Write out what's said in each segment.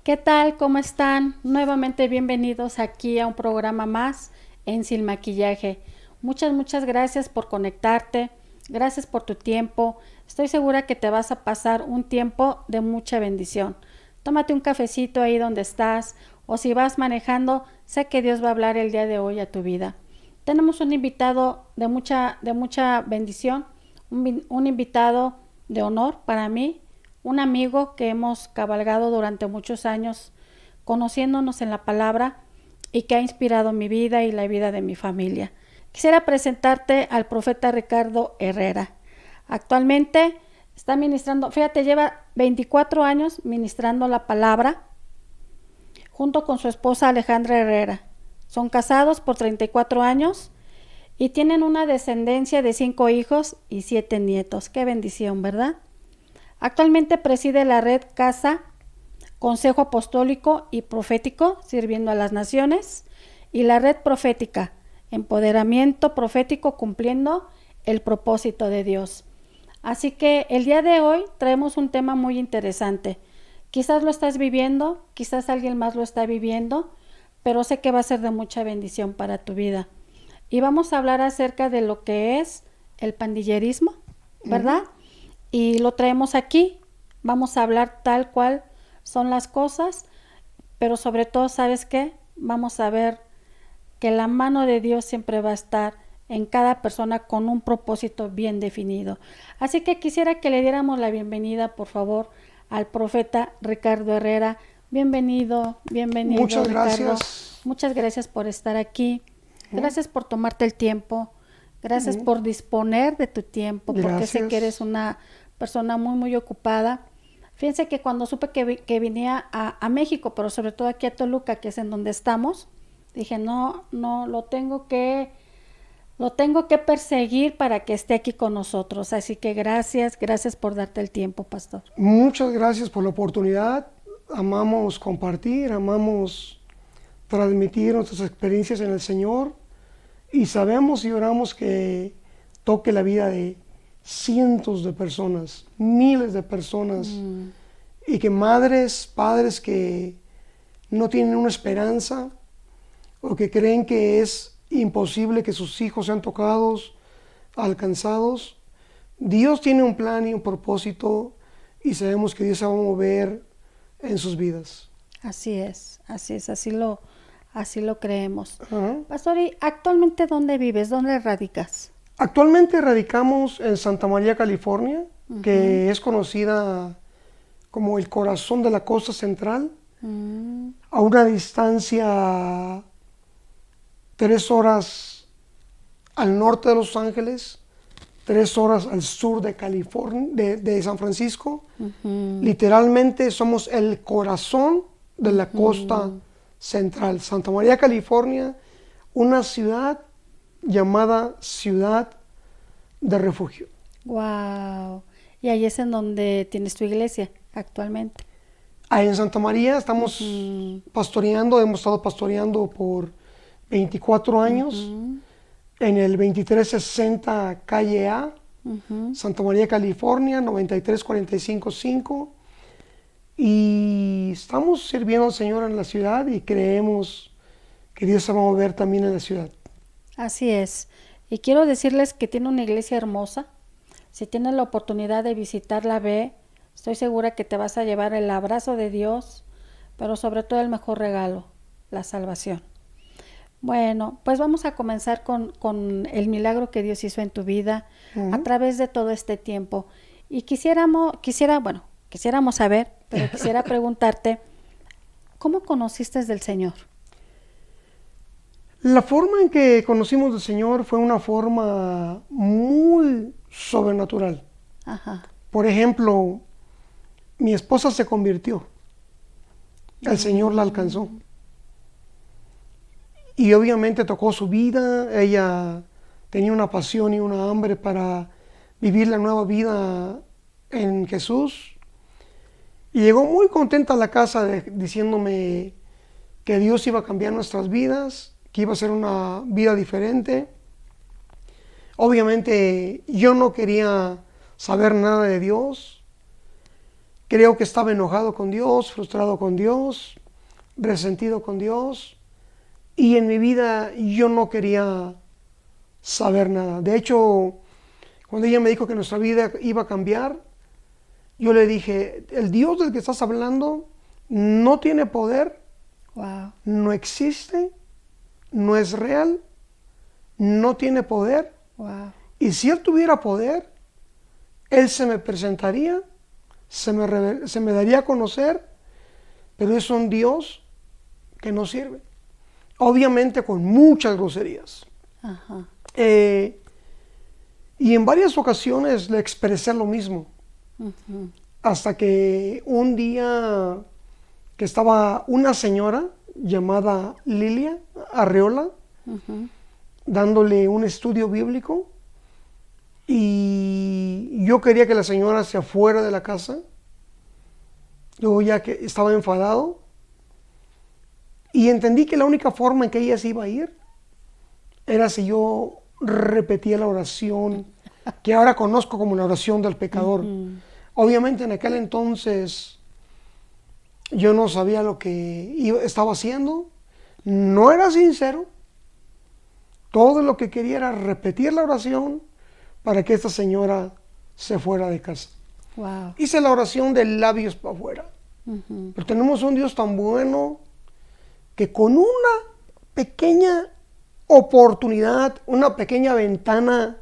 ¿Qué tal? ¿Cómo están? Nuevamente bienvenidos aquí a un programa más en Sin Maquillaje. Muchas gracias por conectarte, gracias por tu tiempo. Estoy segura que te vas a pasar un tiempo de mucha bendición. Tómate un cafecito ahí donde estás o si vas manejando, sé que Dios va a hablar el día de hoy a tu vida. Tenemos un invitado de mucha bendición, un invitado de honor para mí, un amigo que hemos cabalgado durante muchos años conociéndonos en la palabra y que ha inspirado mi vida y la vida de mi familia. Quisiera presentarte al profeta Ricardo Herrera. Actualmente está ministrando, fíjate, lleva 24 años ministrando la palabra junto con su esposa Alejandra Herrera. Son casados por 34 años y tienen una descendencia de 5 hijos y 7 nietos. Qué bendición, ¿verdad? Actualmente preside la red Casa, Consejo Apostólico y Profético, sirviendo a las naciones, y la red profética, Empoderamiento Profético, cumpliendo el propósito de Dios. Así que el día de hoy traemos un tema muy interesante. Quizás lo estás viviendo, quizás alguien más lo está viviendo, pero sé que va a ser de mucha bendición para tu vida. Y vamos a hablar acerca de lo que es el pandillerismo, ¿verdad? Y lo traemos aquí. Vamos a hablar tal cual son las cosas, pero sobre todo, ¿sabes qué? Vamos a ver que la mano de Dios siempre va a estar en cada persona con un propósito bien definido. Así que quisiera que le diéramos la bienvenida, por favor, al profeta Ricardo Herrera. Bienvenido, Muchas Ricardo. gracias. Muchas gracias por estar aquí. Gracias por tomarte el tiempo. Gracias por disponer de tu tiempo, porque sé que eres una persona muy ocupada. Fíjense que cuando supe que venía a México, pero sobre todo aquí a Toluca, que es en donde estamos, dije, no, lo tengo que perseguir para que esté aquí con nosotros. Así que gracias por darte el tiempo, pastor. Muchas gracias por la oportunidad. Amamos compartir, amamos transmitir nuestras experiencias en el Señor y sabemos y oramos que toque la vida de cientos de personas, miles de personas y que madres, padres que no tienen una esperanza o que creen que es imposible que sus hijos sean tocados, alcanzados. Dios tiene un plan y un propósito y sabemos que Dios se va a mover en sus vidas. Así es, así lo creemos. Pastor, ¿y actualmente dónde vives? ¿Dónde radicas? Actualmente radicamos en Santa María, California, que es conocida como el corazón de la costa central, a una distancia 3 horas al norte de Los Ángeles, 3 horas al sur de California, de San Francisco. Literalmente somos el corazón de la costa central. Santa María, California, una ciudad llamada Ciudad de Refugio. Wow. Y ahí es en donde tienes tu iglesia actualmente. Ahí en Santa María estamos pastoreando, hemos estado pastoreando por 24 años en el 2360 Calle A, Santa María, California, 93455. Y estamos sirviendo al Señor en la ciudad y creemos que Dios se va a mover también en la ciudad. Así es. Y quiero decirles que tiene una iglesia hermosa. Si tienes la oportunidad de visitarla, ve. Estoy segura que te vas a llevar el abrazo de Dios, pero sobre todo el mejor regalo, la salvación. Bueno, pues vamos a comenzar con el milagro que Dios hizo en tu vida a través de todo este tiempo. Y quisiéramos saber, pero quisiera preguntarte, ¿cómo conociste del Señor? La forma en que conocimos del Señor fue una forma muy sobrenatural. Ajá. Por ejemplo, mi esposa se convirtió. El Señor la alcanzó. Y obviamente tocó su vida. Ella tenía una pasión y una hambre para vivir la nueva vida en Jesús. Y llegó muy contenta a la casa diciéndome que Dios iba a cambiar nuestras vidas, que iba a ser una vida diferente. Obviamente yo no quería saber nada de Dios. Creo que estaba enojado con Dios, frustrado con Dios, resentido con Dios. Y en mi vida yo no quería saber nada. De hecho, cuando ella me dijo que nuestra vida iba a cambiar, yo le dije, el Dios del que estás hablando no tiene poder, Wow. no existe, no es real, no tiene poder. Wow. Y si Él tuviera poder, Él se me presentaría, se me daría a conocer, pero es un Dios que no sirve. Obviamente con muchas groserías. Ajá. Y en varias ocasiones le expresé lo mismo. Ujú. Hasta que un día que estaba una señora llamada Lilia Arreola Ujú. dándole un estudio bíblico y yo quería que la señora se fuera de la casa. Yo ya que estaba enfadado y entendí que la única forma en que ella se iba a ir era si yo repetía la oración que ahora conozco como la oración del pecador. Ujú. Obviamente en aquel entonces yo no sabía lo que estaba haciendo, no era sincero, todo lo que quería era repetir la oración para que esta señora se fuera de casa. Wow. Hice la oración de labios para afuera, Ujú. pero tenemos un Dios tan bueno que con una pequeña oportunidad, una pequeña ventana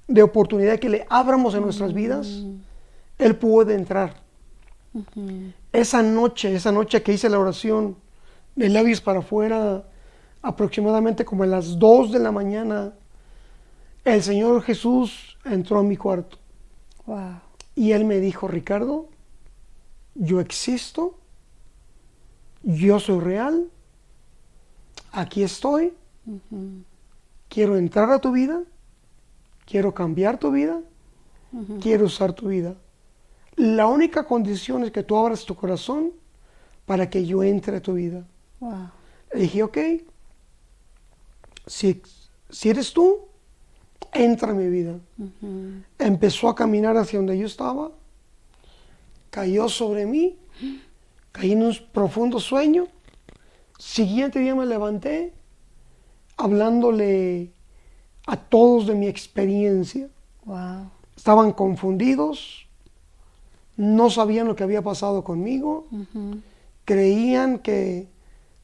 de oportunidad que le abramos en nuestras vidas, Él puede entrar. Ujú. Esa noche que hice la oración de labios para afuera, aproximadamente como a las 2 de la mañana, el Señor Jesús entró a mi cuarto Wow. y Él me dijo, Ricardo, yo existo, yo soy real, aquí estoy, Ujú. quiero entrar a tu vida, quiero cambiar tu vida, Ujú. quiero usar tu vida. La única condición es que tú abras tu corazón para que yo entre a tu vida. Wow. Le dije, ok, si eres tú, entra a mi vida. Ujú. Empezó a caminar hacia donde yo estaba, cayó sobre mí, caí en un profundo sueño. Siguiente día me levanté hablándole a todos de mi experiencia. Wow. Estaban confundidos, no sabían lo que había pasado conmigo, Ujú. creían que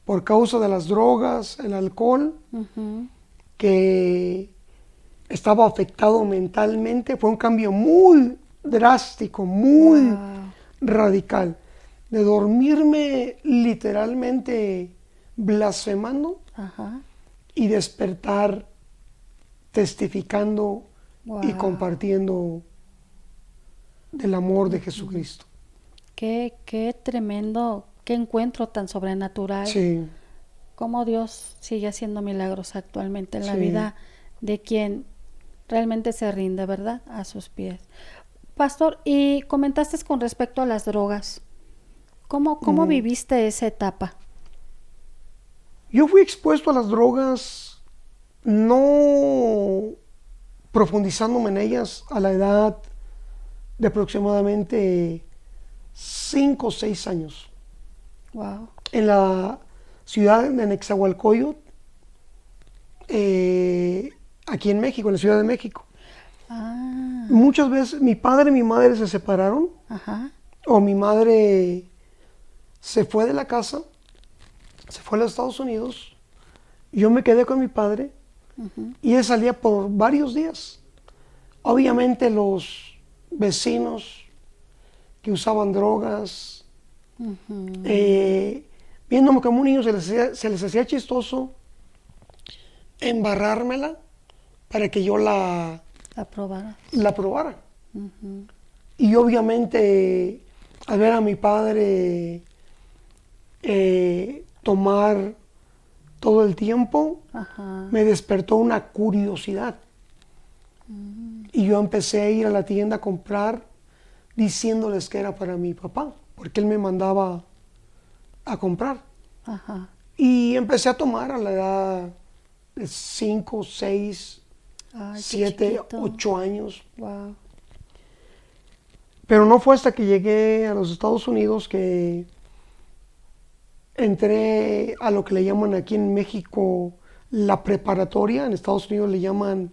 por causa de las drogas, el alcohol, Ujú. que estaba afectado mentalmente. Fue un cambio muy drástico, muy Wow. radical. De dormirme literalmente blasfemando Ajá. y despertar testificando y Wow. compartiendo del amor de Jesucristo. Qué tremendo, qué encuentro tan sobrenatural. Sí, Cómo Dios sigue haciendo milagros actualmente en la sí. vida de quien realmente se rinde, ¿verdad? A sus pies. Pastor, y comentaste con respecto a las drogas. ¿Cómo Mm. viviste esa etapa? Yo fui expuesto a las drogas no profundizándome en ellas a la edad de aproximadamente 5 o 6 años. Wow. En la ciudad de Nezahualcóyotl, aquí en México, en la Ciudad de México. Ah, Muchas veces mi padre y mi madre se separaron, ajá. o mi madre se fue de la casa, se fue a los Estados Unidos, yo me quedé con mi padre Ujú. y él salía por varios días. Obviamente los vecinos que usaban drogas, Ujú. viéndome como un niño se les hacía chistoso embarrármela para que yo La probarás. la probara. Ujú. Y obviamente al ver a mi padre tomar todo el tiempo, Ajá. me despertó una curiosidad. Y yo empecé a ir a la tienda a comprar diciéndoles que era para mi papá, porque él me mandaba a comprar. Ajá. Y empecé a tomar a la edad de 5, 6, Ay, qué 7, chiquito. 8 años. Wow. Pero no fue hasta que llegué a los Estados Unidos que entré a lo que le llaman aquí en México la preparatoria, en Estados Unidos le llaman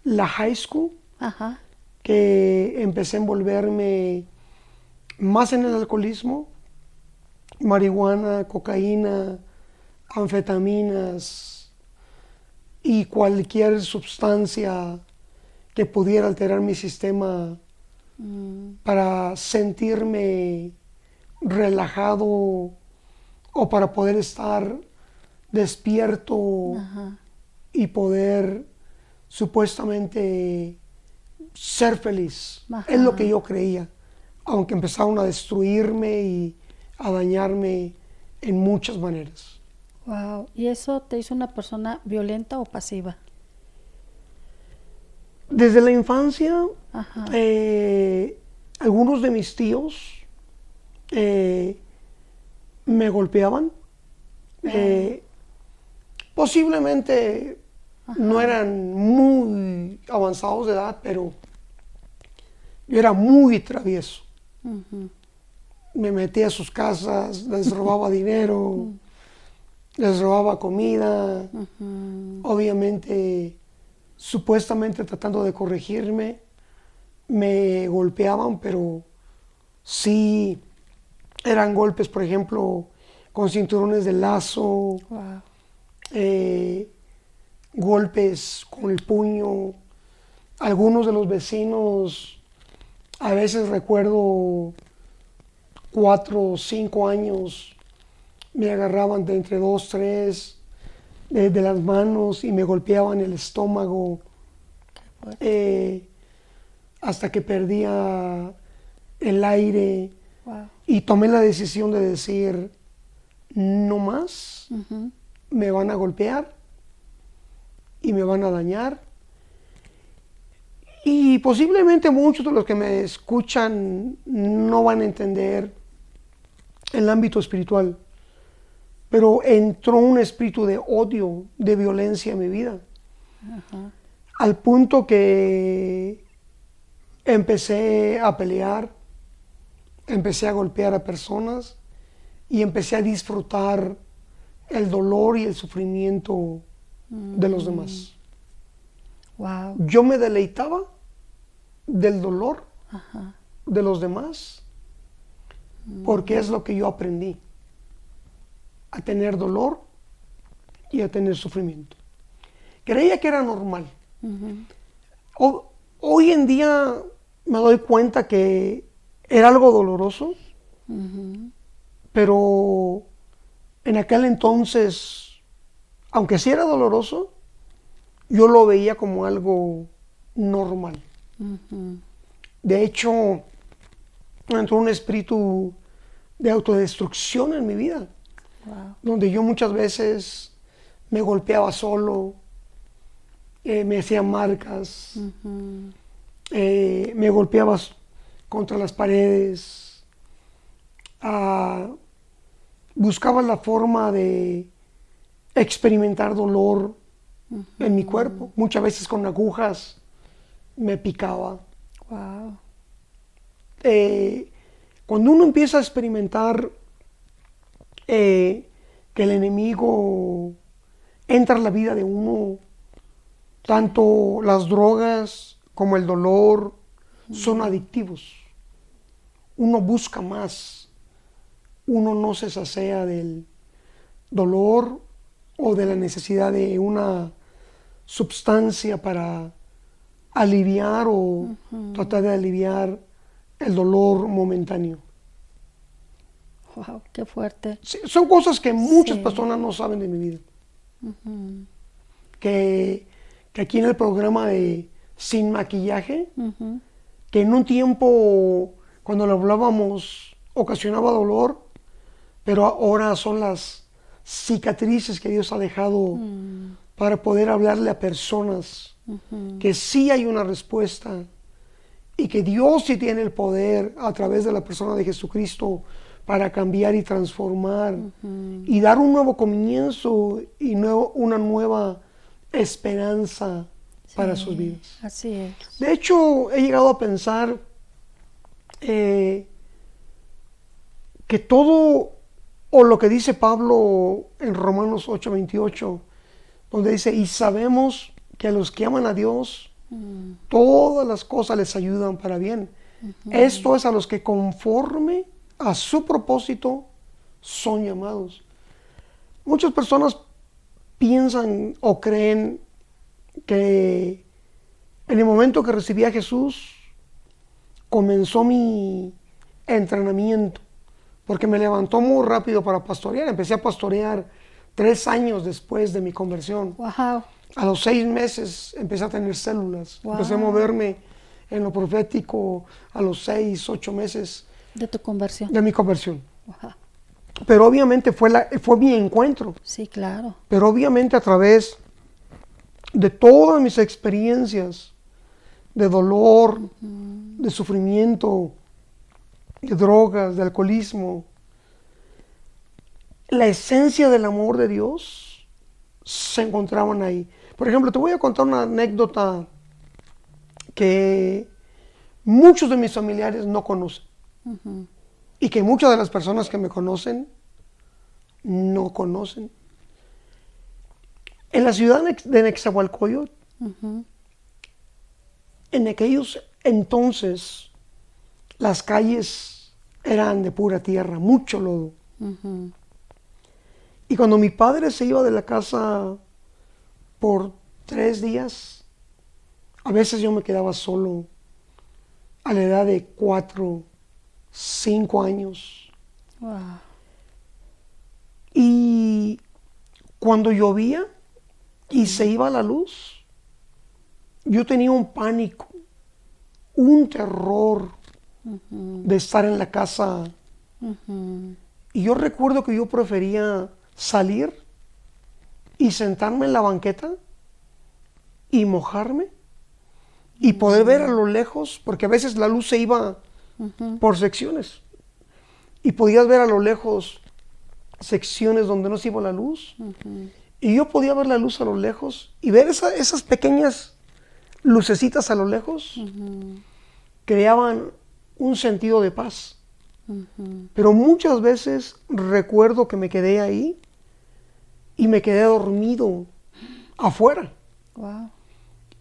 la high school, Ajá. que empecé a envolverme más en el alcoholismo, marihuana, cocaína, anfetaminas y cualquier sustancia que pudiera alterar mi sistema para sentirme relajado o para poder estar despierto Ajá. y poder supuestamente ser feliz. Es lo que Ajá. yo creía, aunque empezaron a destruirme y a dañarme en muchas maneras. Wow. ¿Y eso te hizo una persona violenta o pasiva? Desde la infancia, Ajá. algunos de mis tíos eh, me golpeaban. Eh, posiblemente no eran muy avanzados de edad, pero yo era muy travieso. Ujú. Me metía a sus casas, les robaba dinero, les robaba comida, obviamente, supuestamente tratando de corregirme, me golpeaban, pero sí eran golpes, por ejemplo, con cinturones de lazo, Wow. eh, golpes con el puño. Algunos de los vecinos, a veces recuerdo 4 o 5 años, me agarraban de entre 2, 3 de las manos y me golpeaban el estómago eh, hasta que perdía el aire Wow. y tomé la decisión de decir, no más, Ujú. me van a golpear y me van a dañar. Y posiblemente muchos de los que me escuchan no van a entender el ámbito espiritual, pero entró un espíritu de odio, de violencia en mi vida, al punto que empecé a pelear, empecé a golpear a personas y empecé a disfrutar el dolor y el sufrimiento de los demás. Wow. Yo me deleitaba del dolor Ajá. de los demás porque es lo que yo aprendí, a tener dolor y a tener sufrimiento. Creía que era normal. Hoy en día me doy cuenta que era algo doloroso, pero en aquel entonces, aunque sí era doloroso, yo lo veía como algo normal. De hecho, entró un espíritu de autodestrucción en mi vida, Wow. donde yo muchas veces me golpeaba solo, me hacía marcas, me golpeaba contra las paredes, buscaba la forma de experimentar dolor en mi cuerpo, muchas veces con agujas me picaba. Wow. Cuando uno empieza a experimentar que el enemigo entra en la vida de uno, tanto las drogas como el dolor son adictivos. Uno busca más, uno no se sacía del dolor o de la necesidad de una sustancia para aliviar o tratar de aliviar el dolor momentáneo. Wow, qué fuerte. Sí, son cosas que muchas Sí. personas no saben de mi vida. Que aquí en el programa de Sin Maquillaje, que en un tiempo cuando lo hablábamos ocasionaba dolor, pero ahora son las cicatrices que Dios ha dejado para poder hablarle a personas que sí hay una respuesta y que Dios sí tiene el poder a través de la persona de Jesucristo para cambiar y transformar y dar un nuevo comienzo y una nueva esperanza para sus vidas. Así es. De hecho, he llegado a pensar que todo, o lo que dice Pablo en Romanos 8:28, donde dice, y sabemos que a los que aman a Dios, todas las cosas les ayudan para bien. Esto es a los que conforme a su propósito son llamados. Muchas personas piensan o creen que en el momento que recibí a Jesús comenzó mi entrenamiento, porque me levantó muy rápido para pastorear. Empecé a pastorear 3 años después de mi conversión. Wow. A los 6 meses empecé a tener células. Wow. Empecé a moverme en lo profético a los 6, 8 meses De tu conversión. de mi conversión. Wow. Pero obviamente fue mi encuentro. Sí, claro. Pero obviamente a través de todas mis experiencias de dolor, de sufrimiento, de drogas, de alcoholismo, la esencia del amor de Dios se encontraban ahí. Por ejemplo, te voy a contar una anécdota que muchos de mis familiares no conocen y que muchas de las personas que me conocen no conocen. En la ciudad de Nezahualcóyotl, en aquellos entonces, las calles eran de pura tierra, mucho lodo. Y cuando mi padre se iba de la casa por 3 días, a veces yo me quedaba solo a la edad de 4, 5 años. Wow. Y cuando llovía y se iba la luz, yo tenía un pánico, un terror de estar en la casa. Y yo recuerdo que yo prefería salir y sentarme en la banqueta y mojarme y poder ver a lo lejos, porque a veces la luz se iba por secciones y podías ver a lo lejos secciones donde no se iba la luz, y yo podía ver la luz a lo lejos y ver esas pequeñas lucecitas a lo lejos creaban un sentido de paz. Pero muchas veces recuerdo que me quedé ahí y me quedé dormido afuera. Wow.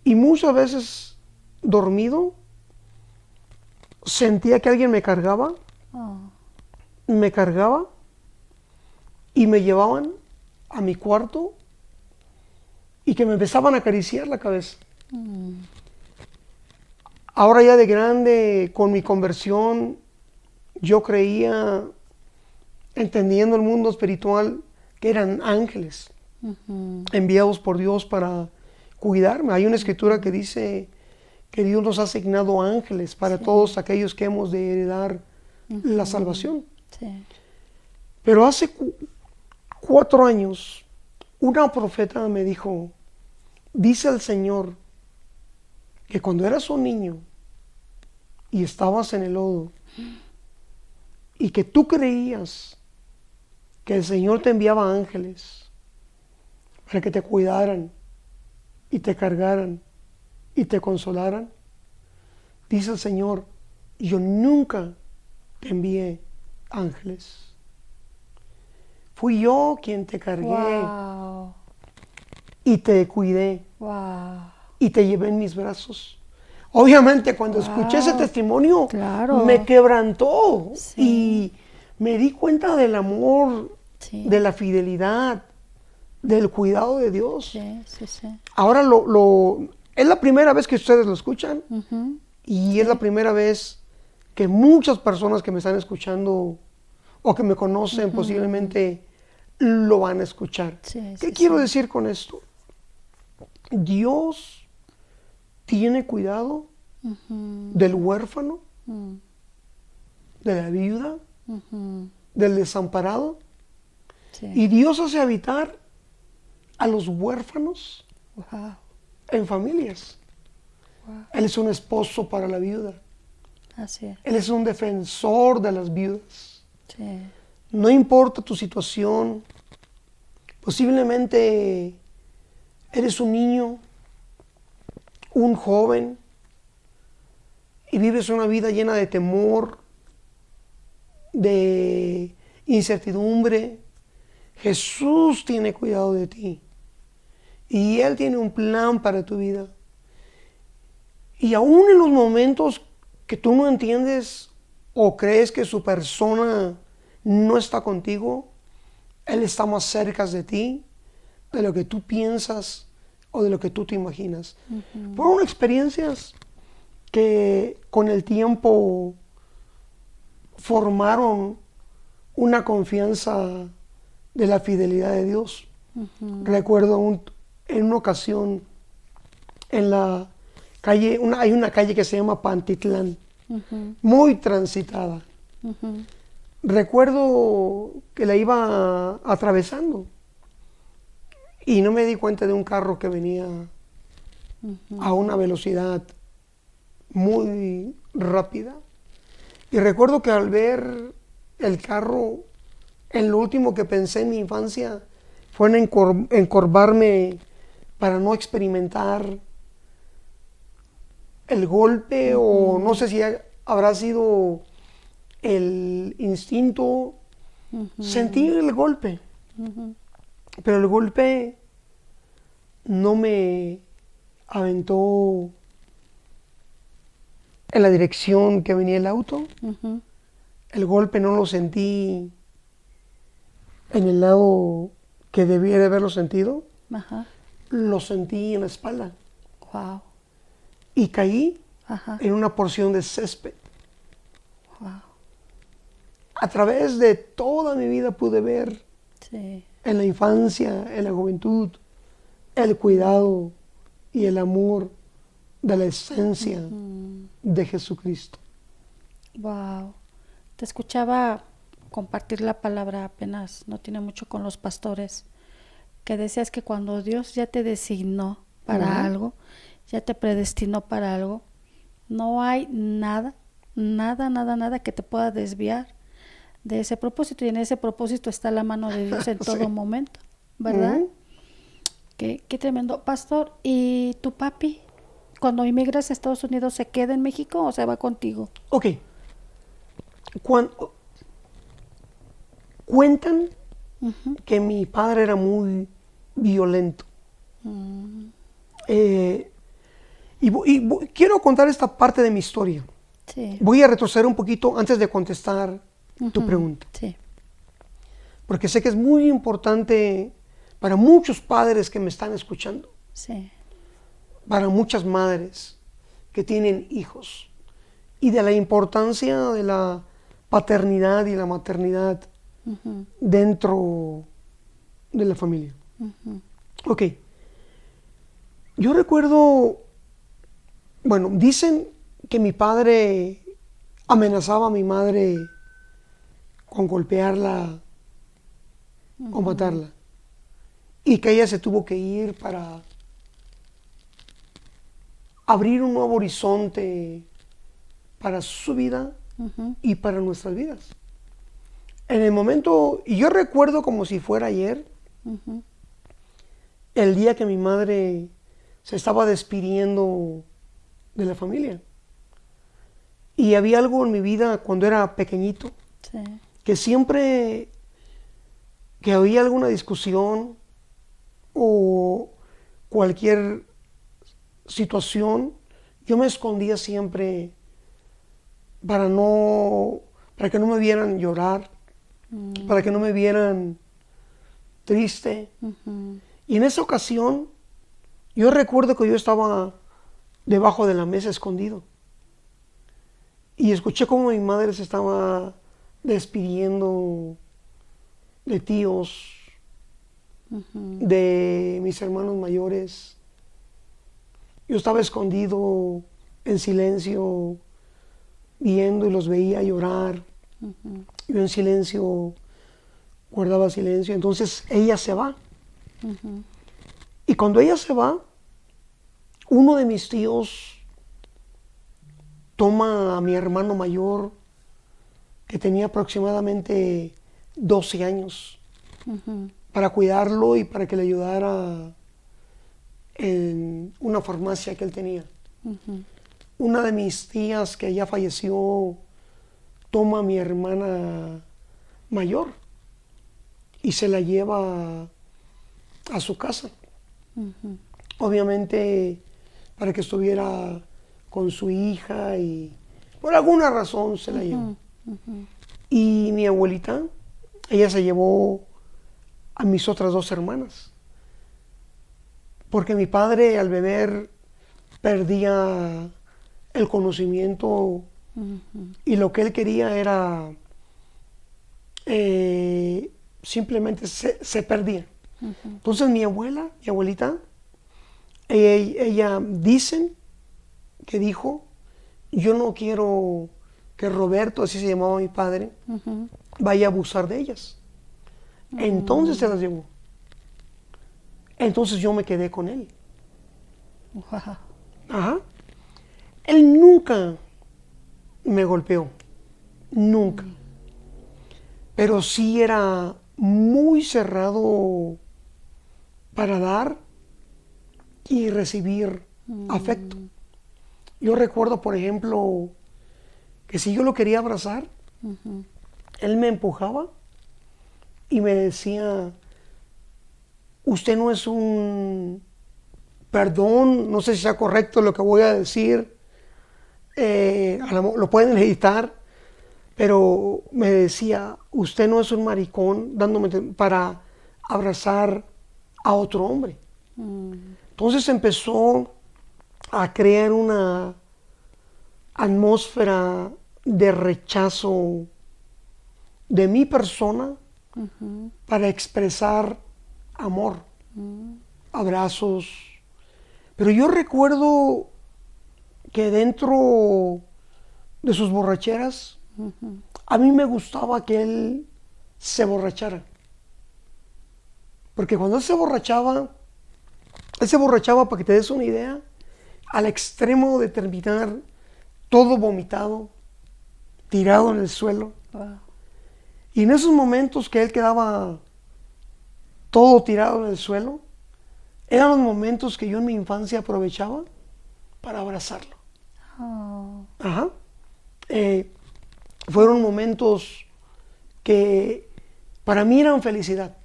Y muchas veces dormido sentía que alguien me cargaba y me llevaban a mi cuarto y que me empezaban a acariciar la cabeza. Ahora ya de grande, con mi conversión, yo creía, entendiendo el mundo espiritual, que eran ángeles enviados por Dios para cuidarme. Hay una escritura que dice que Dios nos ha asignado ángeles para todos aquellos que hemos de heredar la salvación. Sí. Pero hace 4 años, una profeta me dijo, dice el Señor que cuando eras un niño y estabas en el lodo y que tú creías que el Señor te enviaba ángeles para que te cuidaran y te cargaran y te consolaran, dice el Señor, yo nunca te envié ángeles. Fui yo quien te cargué Wow. y te cuidé Wow. y te llevé en mis brazos. Obviamente cuando escuché ese testimonio Claro. me quebrantó Sí. y me di cuenta del amor, Sí. de la fidelidad, del cuidado de Dios. Sí, sí, sí. Ahora es la primera vez que ustedes lo escuchan y es la primera vez que muchas personas que me están escuchando o que me conocen posiblemente lo van a escuchar. Sí, ¿Qué sí, quiero sí. decir con esto? Dios tiene cuidado del huérfano, de la viuda, del desamparado, Sí. y Dios hace habitar a los huérfanos Wow. en familias. Él es un esposo para la viuda. Así es. Él es un defensor de las viudas. Sí. No importa tu situación, posiblemente eres un niño, un joven, y vives una vida llena de temor, de incertidumbre, Jesús tiene cuidado de ti y Él tiene un plan para tu vida. Y aún en los momentos que tú no entiendes o crees que su persona no está contigo, Él está más cerca de ti de lo que tú piensas o de lo que tú te imaginas. Fueron experiencias que con el tiempo formaron una confianza de la fidelidad de Dios. Recuerdo en una ocasión en la calle, hay una calle que se llama Pantitlán, muy transitada. Recuerdo que la iba atravesando y no me di cuenta de un carro que venía a una velocidad muy rápida. Y recuerdo que al ver el carro, en lo último que pensé en mi infancia fue en encorvarme para no experimentar el golpe, o no sé si habrá sido el instinto. Sentí el golpe, pero el golpe no me aventó en la dirección que venía el auto. El golpe no lo sentí en el lado que debía de haberlo sentido. Lo sentí en la espalda. Wow. Y caí en una porción de césped. Wow. A través de toda mi vida pude ver Sí. en la infancia, en la juventud, el cuidado y el amor de la esencia de Jesucristo. Wow. Te escuchaba compartir la palabra apenas, no tiene mucho, con los pastores, que decías que cuando Dios ya te designó para algo, ya te predestinó para algo, no hay nada que te pueda desviar de ese propósito, y en ese propósito está la mano de Dios en todo momento, ¿verdad? Qué tremendo. Pastor, ¿y tu papi, cuando inmigras a Estados Unidos, se queda en México o se va contigo? Ok. Cuentan que mi padre era muy violento. Quiero contar esta parte de mi historia. Sí. Voy a retroceder un poquito antes de contestar tu pregunta. Sí. Porque sé que es muy importante para muchos padres que me están escuchando, Sí. para muchas madres que tienen hijos, y de la importancia de la paternidad y la maternidad dentro de la familia. Ok. Yo recuerdo, bueno, dicen que mi padre amenazaba a mi madre con golpearla o matarla, y que ella se tuvo que ir para abrir un nuevo horizonte para su vida y para nuestras vidas. En el momento, y yo recuerdo como si fuera ayer, el día que mi madre se estaba despidiendo de la familia. Y había algo en mi vida cuando era pequeñito, Sí. que siempre que había alguna discusión o cualquier situación, yo me escondía siempre para que no me vieran llorar, para que no me vieran triste. Y en esa ocasión, yo recuerdo que yo estaba debajo de la mesa escondido y escuché cómo mi madre se estaba despidiendo de tíos, de mis hermanos mayores. Yo estaba escondido en silencio, viendo, y los veía llorar. Yo en silencio guardaba silencio. Entonces ella se va. Y cuando ella se va, uno de mis tíos toma a mi hermano mayor, que tenía aproximadamente 12 años, para cuidarlo y para que le ayudara en una farmacia que él tenía. una de mis tías que ya falleció toma a mi hermana mayor y se la lleva a su casa. Obviamente para que estuviera con su hija y por alguna razón se la llevó. Y mi abuelita, ella se llevó a mis otras dos hermanas. Porque mi padre al beber perdía el conocimiento y lo que él quería era simplemente se perdía. Entonces mi abuelita, ella dicen que dijo, yo no quiero que Roberto, así se llamaba mi padre, vaya a abusar de ellas. Entonces se las llevó. Entonces yo me quedé con él. Wow. Ajá. Él nunca me golpeó. Nunca. Pero sí era muy cerrado para dar y recibir afecto. Yo recuerdo, por ejemplo, que si yo lo quería abrazar, él me empujaba y me decía, usted no es un, perdón, no sé si sea correcto lo que voy a decir, lo pueden editar, pero me decía, usted no es un maricón dándome para abrazar a otro hombre. Entonces empezó a crear una atmósfera de rechazo de mi persona para expresar amor, abrazos. Pero yo recuerdo que dentro de sus borracheras, a mí me gustaba que él se borrachara. Porque cuando él se borrachaba, para que te des una idea, al extremo de terminar todo vomitado, tirado en el suelo. Wow. Y en esos momentos que él quedaba todo tirado en el suelo, eran los momentos que yo en mi infancia aprovechaba para abrazarlo. Oh. Ajá. Fueron momentos que para mí eran felicidad.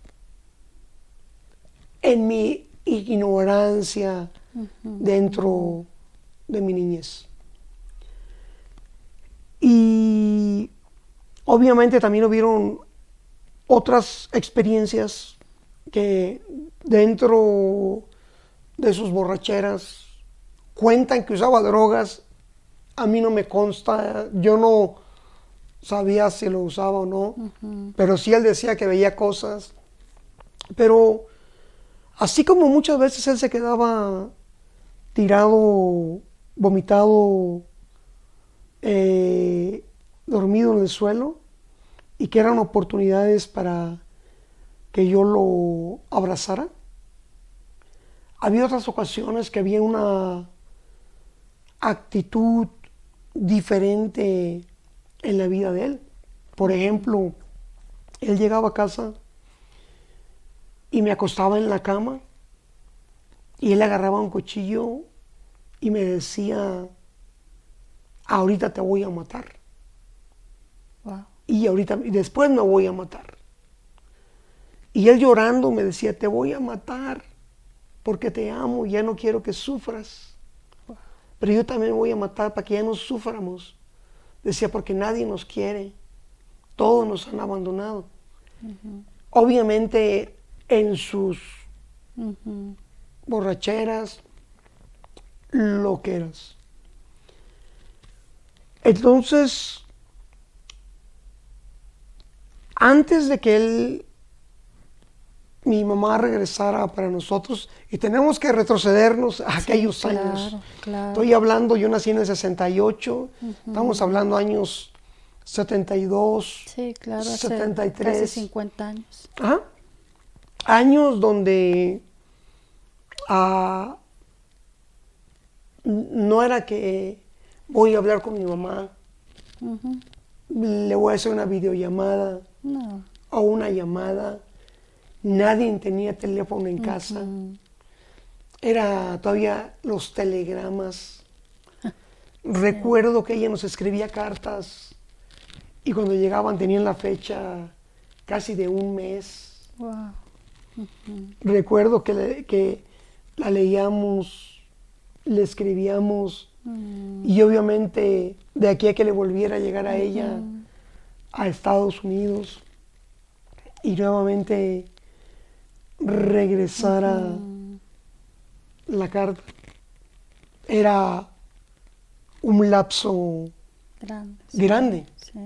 En mi ignorancia dentro de mi niñez. Y obviamente también hubieron otras experiencias que dentro de sus borracheras cuentan que usaba drogas. A mí no me consta, yo no sabía si lo usaba o no, pero sí él decía que veía cosas. Pero así como muchas veces él se quedaba tirado, vomitado, dormido en el suelo, y que eran oportunidades para que yo lo abrazara. Había otras ocasiones que había una actitud diferente en la vida de él. Por ejemplo, él llegaba a casa y me acostaba en la cama y él agarraba un cuchillo y me decía, ahorita te voy a matar. Wow. Y después me voy a matar. Y él llorando me decía, te voy a matar porque te amo y ya no quiero que sufras. Pero yo también voy a matar para que ya no suframos. Decía, porque nadie nos quiere. Todos nos han abandonado. Obviamente en sus borracheras, loqueras. Entonces, antes de que mi mamá regresara para nosotros, y tenemos que retrocedernos a aquellos años. Claro. Estoy hablando, yo nací en el 68, estamos hablando años 72, Sí, claro, 73. Hace 50 años. Ajá. Años donde no era que voy a hablar con mi mamá, le voy a hacer una videollamada No. o una llamada. Nadie tenía teléfono en casa. Era todavía los telegramas. Recuerdo que ella nos escribía cartas y cuando llegaban tenían la fecha casi de un mes. Wow. Recuerdo que la leíamos, le escribíamos y obviamente de aquí a que le volviera a llegar a ella a Estados Unidos y nuevamente regresara la carta. Era un lapso Grande. grande. Sí.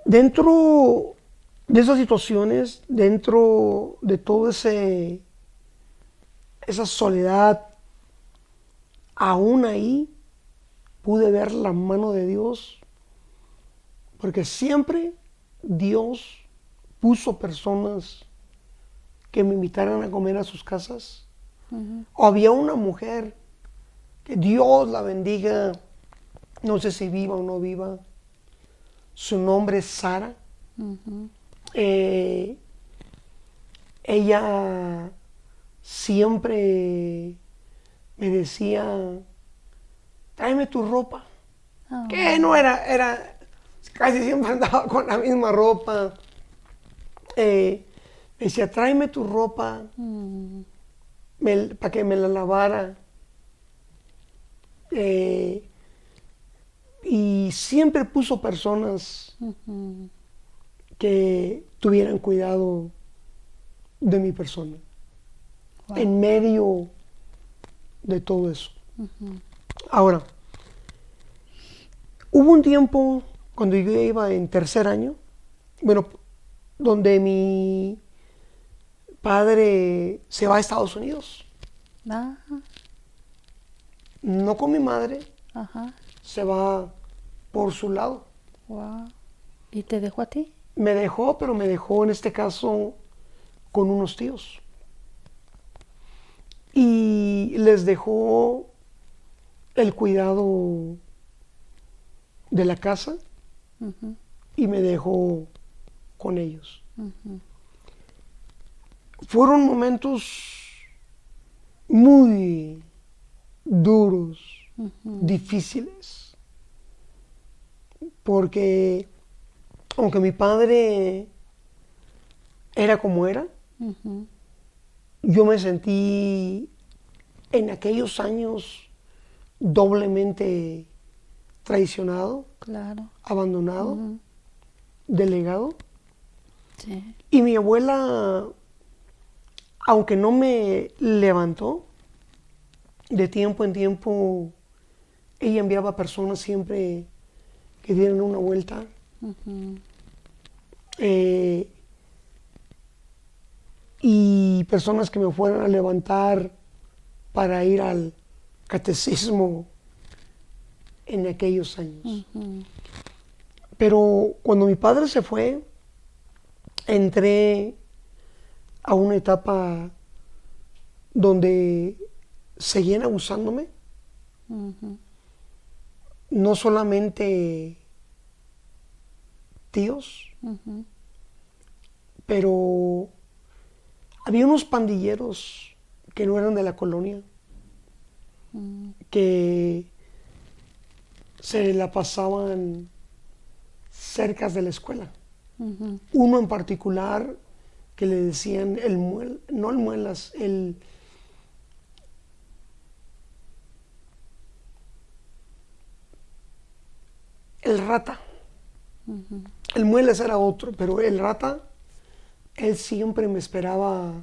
Dentro de esas situaciones, dentro de todo esa soledad, aún ahí pude ver la mano de Dios, porque siempre Dios puso personas que me invitaran a comer a sus casas. O había una mujer, que Dios la bendiga, no sé si viva o no viva, su nombre es Sara. Ella siempre me decía, tráeme tu ropa. Oh. Que no era, casi siempre andaba con la misma ropa. Me decía, tráeme tu ropa para que me la lavara. Y siempre puso personas que tuvieran cuidado de mi persona. Wow. En medio de todo eso. Ahora, hubo un tiempo cuando yo iba en tercer año, bueno, donde mi padre se va a Estados Unidos. Ah, No con mi madre, ajá. se va por su lado. Wow. ¿Y te dejó a ti? Me dejó, pero me dejó en este caso con unos tíos. Y les dejó el cuidado de la casa y me dejó con ellos. Fueron momentos muy duros, difíciles, porque aunque mi padre era como era, yo me sentí en aquellos años doblemente traicionado, Claro. abandonado, delegado. Sí. Y mi abuela, aunque no me levantó, de tiempo en tiempo, ella enviaba personas siempre que dieran una vuelta. Y personas que me fueran a levantar para ir al catecismo en aquellos años. Pero cuando mi padre se fue, entré a una etapa donde seguían abusándome. No solamente tíos, pero había unos pandilleros que no eran de la colonia, que se la pasaban cerca de la escuela. Uno en particular que le decían no el muelas, el rata. El muelas era otro, pero el rata, él siempre me esperaba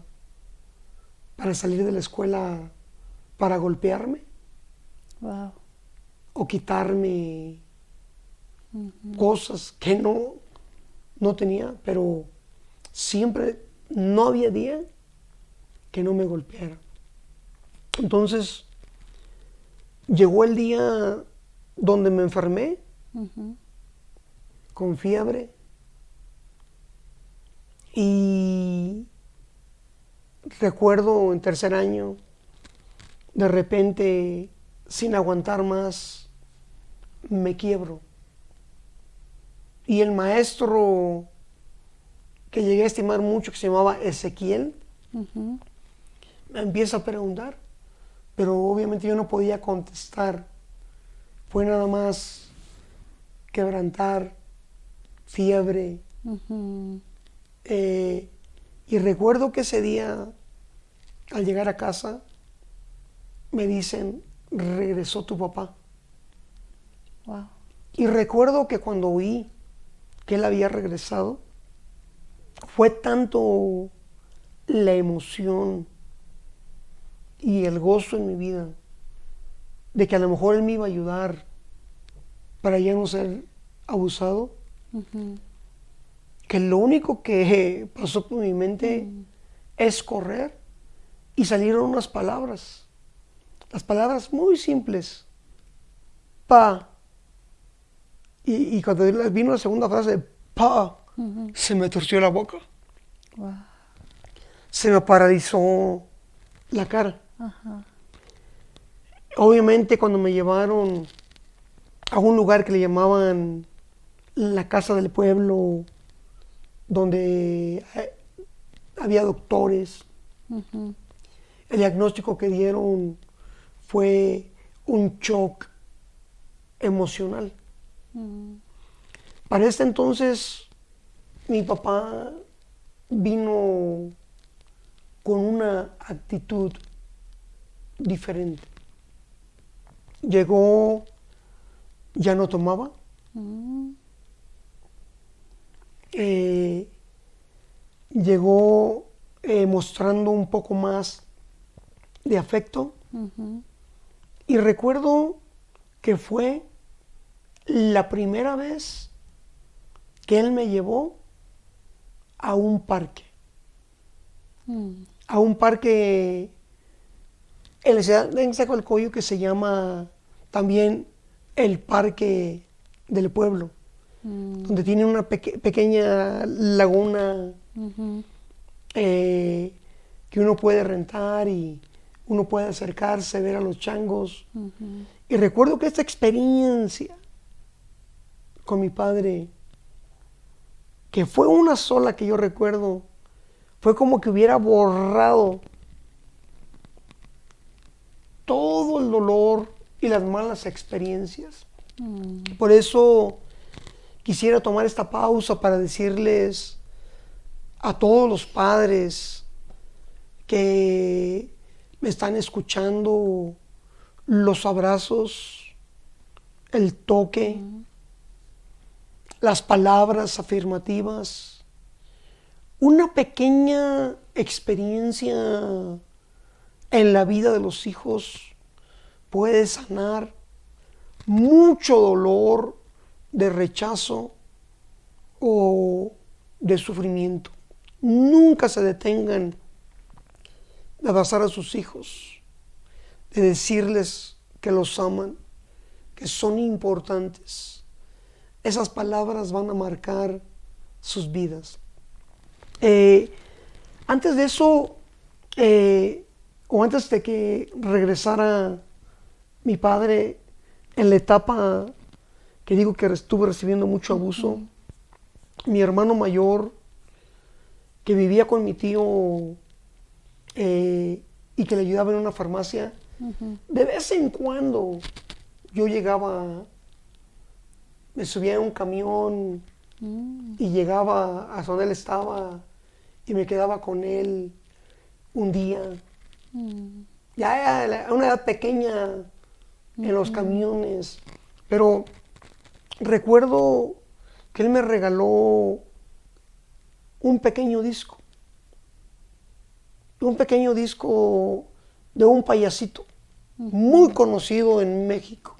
para salir de la escuela para golpearme. Wow. O quitarme cosas que no tenía, pero siempre no había día que no me golpeara. Entonces llegó el día donde me enfermé con fiebre y recuerdo en tercer año, de repente, sin aguantar más, me quiebro. Y el maestro que llegué a estimar mucho, que se llamaba Ezequiel, me empieza a preguntar, pero obviamente yo no podía contestar fue nada más quebrantar, fiebre. Y recuerdo que ese día, al llegar a casa, me dicen, regresó tu papá. Wow. Y recuerdo que cuando oí que él había regresado, fue tanto la emoción y el gozo en mi vida de que a lo mejor él me iba a ayudar para ya no ser abusado, que lo único que pasó por mi mente es correr, y salieron unas palabras, las palabras muy simples, pa. Y cuando vino la segunda frase, pa, se me torció la boca. Wow. Se me paralizó la cara. Ajá. Obviamente cuando me llevaron a un lugar que le llamaban la casa del pueblo, donde había doctores, el diagnóstico que dieron fue un shock emocional. Para este entonces mi papá vino con una actitud diferente. Llegó, ya no tomaba, llegó mostrando un poco más de afecto, y recuerdo que fue la primera vez que él me llevó a un parque. A un parque en la ciudad de Nezahualcóyotl que se llama también el Parque del Pueblo, donde tiene una pequeña laguna que uno puede rentar y uno puede acercarse, ver a los changos. Y recuerdo que esta experiencia con mi padre, que fue una sola que yo recuerdo, fue como que hubiera borrado todo el dolor y las malas experiencias. Por eso quisiera tomar esta pausa para decirles a todos los padres que me están escuchando, los abrazos, el toque, las palabras afirmativas, una pequeña experiencia en la vida de los hijos puede sanar mucho dolor de rechazo o de sufrimiento. Nunca se detengan de abrazar a sus hijos, de decirles que los aman, que son importantes. Esas palabras van a marcar sus vidas. Antes de eso, o antes de que regresara mi padre en la etapa que digo que estuve recibiendo mucho abuso, mi hermano mayor, que vivía con mi tío y que le ayudaba en una farmacia, de vez en cuando yo llegaba, me subía en un camión y llegaba a donde él estaba y me quedaba con él un día. Ya a una edad pequeña en los camiones, pero recuerdo que él me regaló un pequeño disco de un payasito muy conocido en México,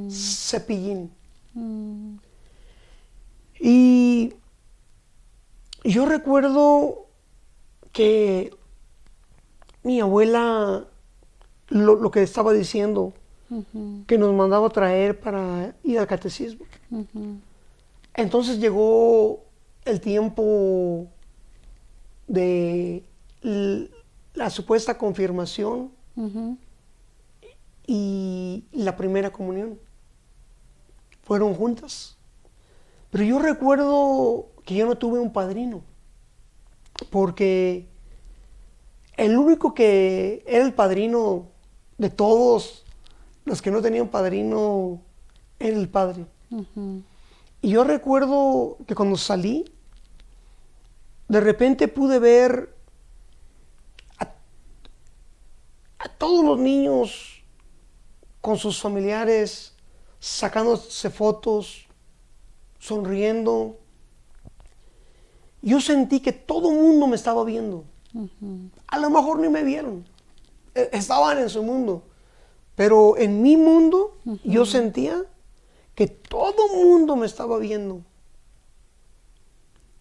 Cepillín. Y yo recuerdo que mi abuela, lo que estaba diciendo, que nos mandaba a traer para ir al catecismo. Entonces llegó el tiempo de la supuesta confirmación y la primera comunión. Fueron juntas. Pero yo recuerdo que yo no tuve un padrino, porque el único que era el padrino de todos Los que no tenían padrino, era el padre. Ujú. Y yo recuerdo que cuando salí, de repente pude ver a todos los niños con sus familiares, sacándose fotos, sonriendo. Yo sentí que todo el mundo me estaba viendo. A lo mejor ni me vieron. Estaban en su mundo. Pero en mi mundo yo sentía que todo el mundo me estaba viendo.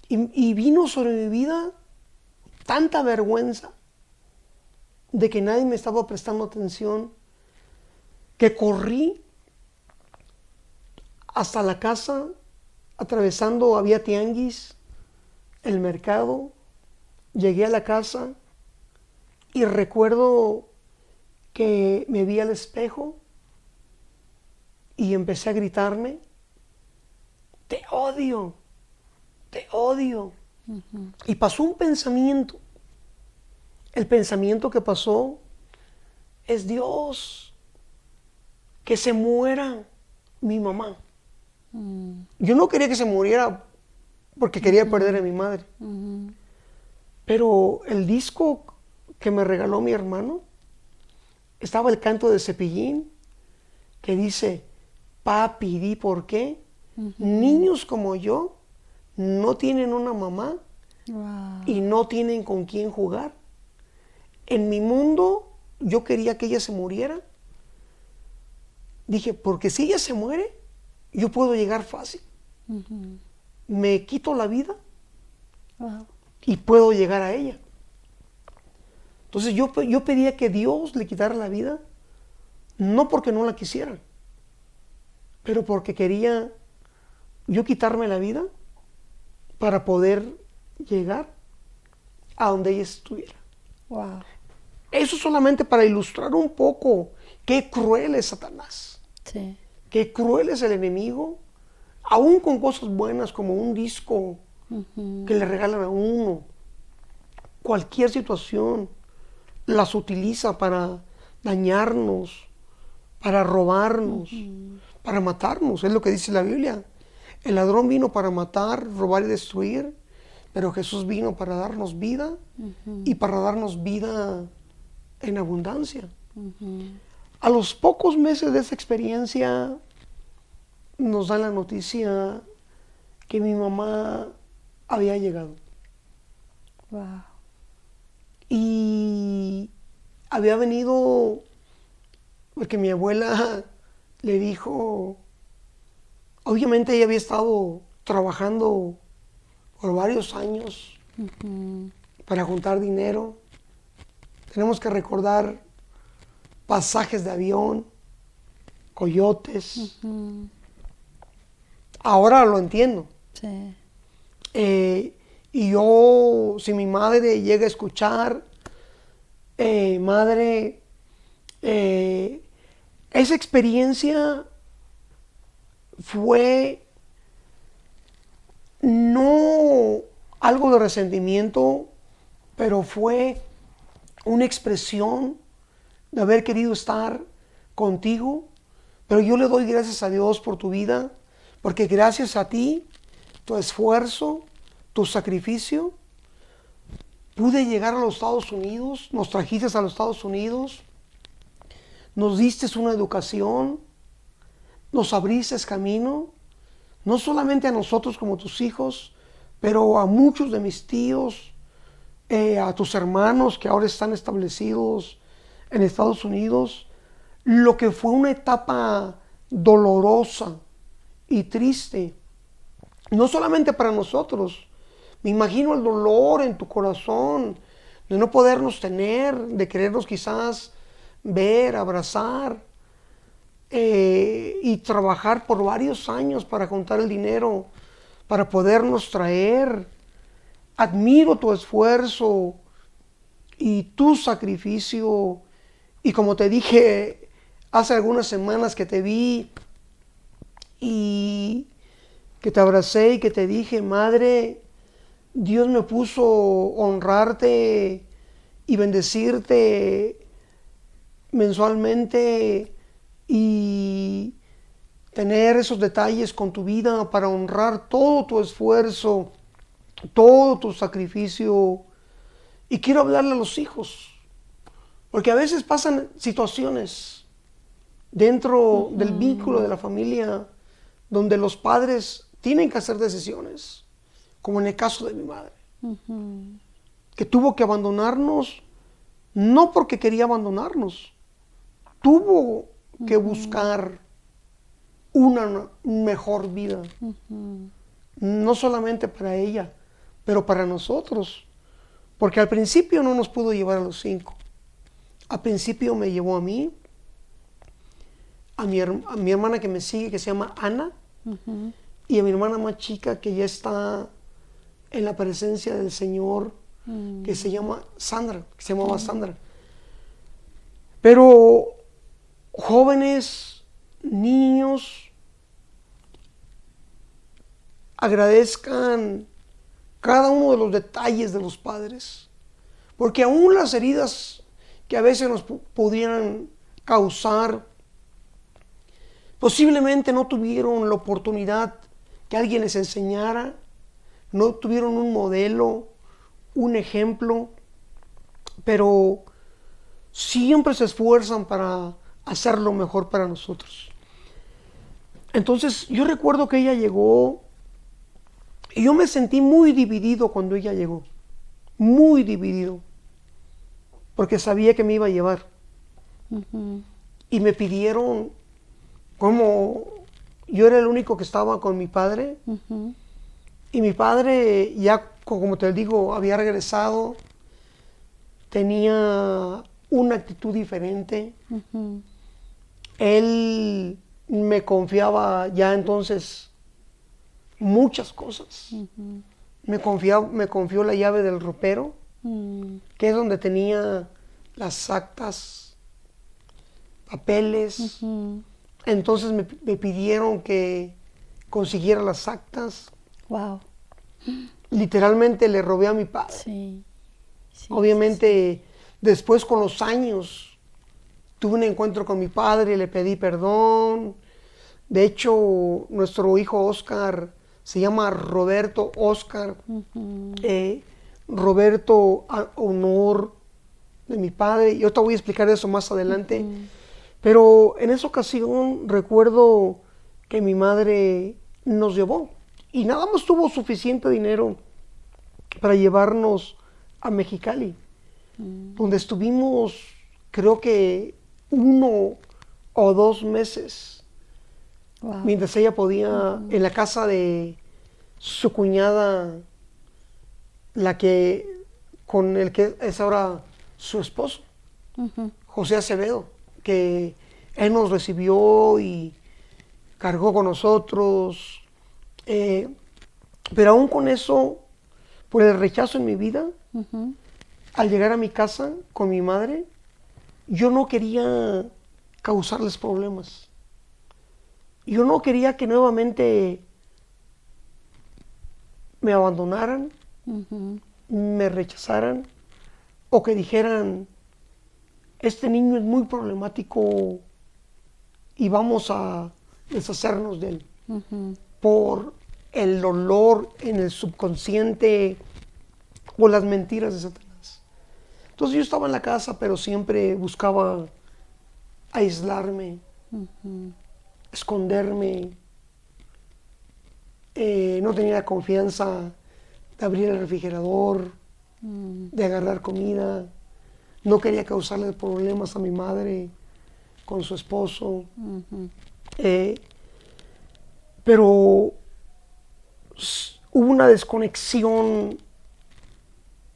Y vino sobre mi vida tanta vergüenza de que nadie me estaba prestando atención, que corrí hasta la casa, atravesando, había tianguis, el mercado. Llegué a la casa y recuerdo que me vi al espejo y empecé a gritarme: te odio, te odio. Y pasó un pensamiento. El pensamiento que pasó es: Dios, que se muera mi mamá. Yo no quería que se muriera porque quería perder a mi madre. Pero el disco que me regaló mi hermano, estaba el canto de Cepillín que dice: papi, di por qué niños como yo no tienen una mamá Wow. y no tienen con quién jugar. En mi mundo yo quería que ella se muriera. Dije, porque si ella se muere, yo puedo llegar fácil. Me quito la vida Wow. y puedo llegar a ella. Entonces yo pedía que Dios le quitara la vida, no porque no la quisiera, pero porque quería yo quitarme la vida para poder llegar a donde ella estuviera. Wow. Eso solamente para ilustrar un poco qué cruel es Satanás, Sí. qué cruel es el enemigo, aún con cosas buenas como un disco que le regalan a uno. Cualquier situación las utiliza para dañarnos, para robarnos, para matarnos. Es lo que dice la Biblia. El ladrón vino para matar, robar y destruir, pero Jesús vino para darnos vida y para darnos vida en abundancia. A los pocos meses de esa experiencia nos dan la noticia que mi mamá había llegado. Wow. Y había venido porque mi abuela le dijo, obviamente ella había estado trabajando por varios años para juntar dinero. Tenemos que recordar pasajes de avión, coyotes. Ahora lo entiendo. Sí. Y yo, si mi madre llega a escuchar, madre, esa experiencia fue no algo de resentimiento, pero fue una expresión de haber querido estar contigo. Pero yo le doy gracias a Dios por tu vida, porque gracias a ti, tu esfuerzo, tu sacrificio, pude llegar a los Estados Unidos, nos trajiste a los Estados Unidos, nos diste una educación, nos abriste camino, no solamente a nosotros como tus hijos, pero a muchos de mis tíos, a tus hermanos que ahora están establecidos en Estados Unidos, lo que fue una etapa dolorosa y triste, no solamente para nosotros. Me imagino el dolor en tu corazón de no podernos tener, de querernos quizás ver, abrazar, y trabajar por varios años para juntar el dinero, para podernos traer. Admiro tu esfuerzo y tu sacrificio. Y como te dije hace algunas semanas que te vi y que te abracé y que te dije, madre, Dios me puso honrarte y bendecirte mensualmente y tener esos detalles con tu vida para honrar todo tu esfuerzo, todo tu sacrificio. Y quiero hablarle a los hijos, porque a veces pasan situaciones dentro del vínculo de la familia donde los padres tienen que hacer decisiones, como en el caso de mi madre, que tuvo que abandonarnos, no porque quería abandonarnos, tuvo que buscar una mejor vida, no solamente para ella, pero para nosotros, porque al principio no nos pudo llevar a los 5, al principio me llevó a mí, a mi hermana que me sigue, que se llama Ana, y a mi hermana más chica que ya está en la presencia del Señor, que se llama Sandra, que se llamaba Sandra. Pero jóvenes, niños, agradezcan cada uno de los detalles de los padres, porque aún las heridas que a veces nos pudieran causar, posiblemente no tuvieron la oportunidad que alguien les enseñara, no tuvieron un modelo, un ejemplo, pero siempre se esfuerzan para hacer lo mejor para nosotros. Entonces yo recuerdo que ella llegó y yo me sentí muy dividido cuando ella llegó, muy dividido, porque sabía que me iba a llevar. Y me pidieron, como yo era el único que estaba con mi padre, y mi padre ya, como te digo, había regresado, tenía una actitud diferente. Él me confiaba ya entonces muchas cosas. Me confió la llave del ropero, que es donde tenía las actas, papeles. Entonces me pidieron que consiguiera las actas. Wow. Literalmente le robé a mi padre. Sí. Obviamente, después con los años, tuve un encuentro con mi padre, le pedí perdón. De hecho, nuestro hijo Oscar se llama Roberto Oscar. Roberto a honor de mi padre. Yo te voy a explicar eso más adelante. Pero en esa ocasión recuerdo que mi madre nos llevó. Y nada más tuvo suficiente dinero para llevarnos a Mexicali, donde estuvimos creo que 1 o 2 meses, mientras ella podía, en la casa de su cuñada, con el que es ahora su esposo, José Acevedo, que él nos recibió y cargó con nosotros, pero aún con eso, por el rechazo en mi vida, al llegar a mi casa con mi madre, yo no quería causarles problemas. Yo no quería que nuevamente me abandonaran, me rechazaran, o que dijeran, este niño es muy problemático y vamos a deshacernos de él. Por el dolor en el subconsciente o las mentiras de Satanás. Entonces yo estaba en la casa, pero siempre buscaba aislarme, esconderme. No tenía confianza de abrir el refrigerador, de agarrar comida. No quería causarle problemas a mi madre con su esposo. Pero hubo una desconexión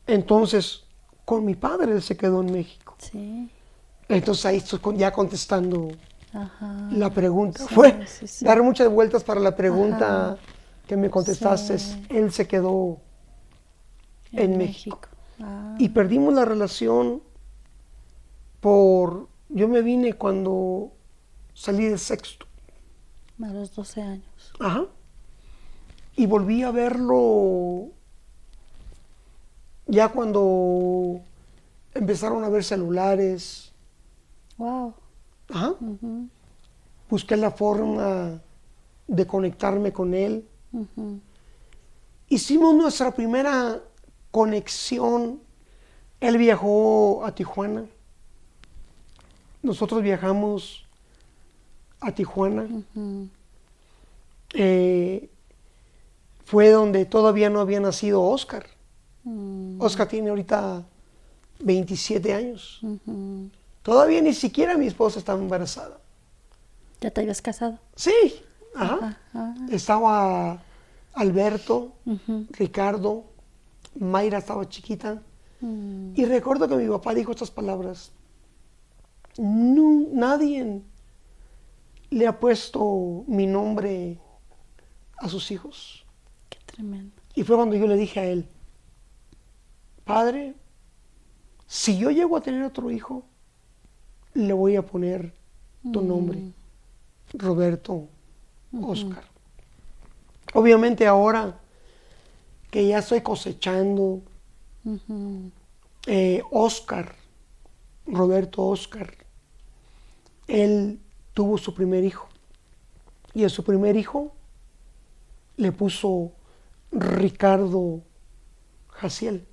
entonces con mi padre. Él se quedó en México. Sí. Entonces ahí estoy ya contestando la pregunta. Sí, Fue sí. dar muchas vueltas para la pregunta que me contestaste. Sí. Él se quedó en México. Ah. Y perdimos la relación yo me vine cuando salí de sexto. A los 12 años. Ajá. Y volví a verlo ya cuando empezaron a ver celulares. Wow. Ajá. busqué la forma de conectarme con él. Ujú. Hicimos nuestra primera conexión. Él viajó a Tijuana. Nosotros viajamos a Tijuana. Ujú. Fue donde todavía no había nacido Oscar. Mm. Oscar tiene ahorita 27 años. Ujú. Todavía ni siquiera mi esposa estaba embarazada. ¿Ya te habías casado? Sí, ajá. Ajá. Ah. Estaba Alberto, Ujú. Ricardo, Mayra estaba chiquita. Mm. Y recuerdo que mi papá dijo estas palabras. Nadie le ha puesto mi nombre a sus hijos. Qué tremendo. Y fue cuando yo le dije a él, Padre, si yo llego a tener otro hijo, le voy a poner tu nombre, Roberto Oscar. Obviamente ahora que ya estoy cosechando, Ujú. Oscar, Roberto Oscar, él tuvo su primer hijo. Y a su primer hijo le puso Ricardo Jaciel.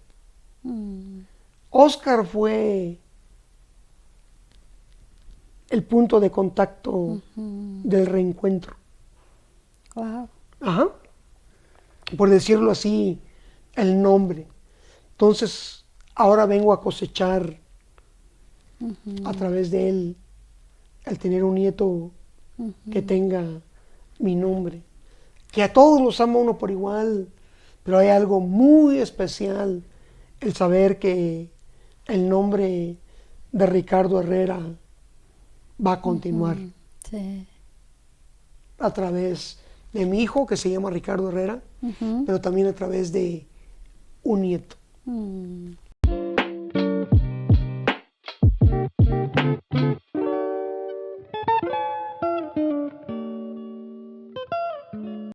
Mm. Oscar fue el punto de contacto del reencuentro. Wow. Ajá. Por decirlo así, el nombre. Entonces, ahora vengo a cosechar a través de él el tener un nieto que tenga mi nombre. Que a todos los ama uno por igual, pero hay algo muy especial, el saber que el nombre de Ricardo Herrera va a continuar Sí. a través de mi hijo, que se llama Ricardo Herrera, Ujú. pero también a través de un nieto. Mm.